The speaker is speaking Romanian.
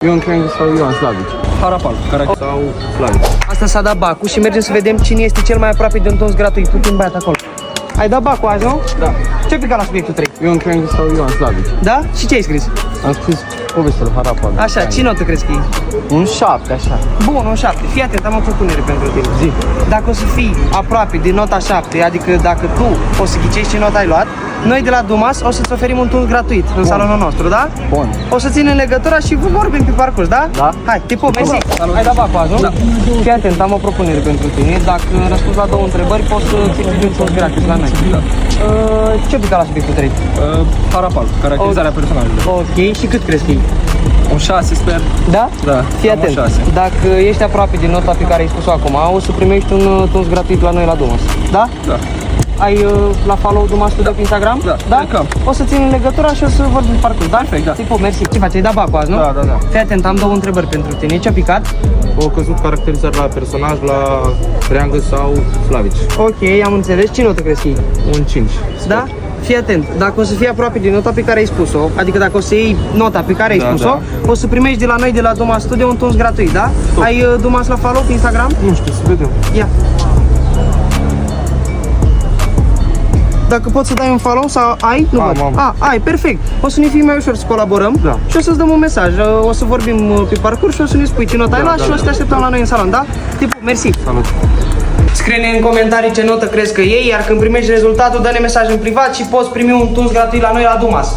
Ioan Creangă sau Ioan Slavici? Harapal, caracter. Sau Slavici. Asta s-a dat bacul și mergem să vedem cine este cel mai aproape de un tons gratuit. Tu timp băiat acolo. Ai dat bacul azi, nu? Da. Ce pica la subiectul 3? Ioan Creangă sau Ioan Slavici? Da? Și ce ai scris? Am scris povestea lui Harapal. Așa, ce notă crezi că e? Un 7, așa. Bun, un 7. Fii atent, am o propunere pentru tine. Zi. Dacă o să fii aproape de nota 7, adică dacă tu o să ghicești ce notă ai luat, noi de la Dumas o să-ți oferim un tuns gratuit în salonul nostru, da? Bun. O să ținem legătura și vă vorbim pe parcurs, da? Da. Hai, te pup, mersi. Ai dat bacul azi, nu? Da. Fii atent, am o propunere pentru tine. Dacă răspunzi la 2 întrebări, poți să câștigi un tuns gratis la noi. Da. Ce pica la subiectul 3? Harapal, caracterizarea personajelor. Ok, și cât crezi că e? Un 6, sper. Da? Da, Fii cam un atent, 6. dacă ești aproape de nota pe care ai spus-o acum, o să primești un tuns gratuit la noi la Dumas. Da? Da. Ai la follow Dumas Studio pe Instagram? Da, Da? cam. O să ținem legătura și o să vorbim pe parcurs, da? Perfect, da. Tipo, mersi. Ce faci? Ai dat bacul azi, nu? Da, da, da. Fii atent, am 2 întrebări pentru tine. Ce-a picat? O căzut caracterizare la personaj, la Creangă sau Slavici. Ok, am înțeles. Ce notă crezi că e? Un 5. Da? Fii atent, dacă o să fii aproape de nota pe care ai spus-o, adică dacă o să iei nota pe care ai Da, spus-o, o să primești de la noi, de la Dumas Studio, un tuns gratuit, da? Ai Dumas la follow pe Instagram? Nu știu, să vedem. Ia. Dacă poți să dai un follow sau ai? Nu văd. Ai, perfect. O să ne fie mai ușor să colaborăm și o să-ți dăm un mesaj. O să vorbim pe parcurs și o să ne spui ce notă ai luat și o să te așteptăm la noi în salon, da? Tipu, mersi. Salut. Scrie-ne în comentarii ce notă crezi că iei, iar când primești rezultatul, dă-ne mesaj în privat și poți primi un tuns gratuit la noi la Dumas.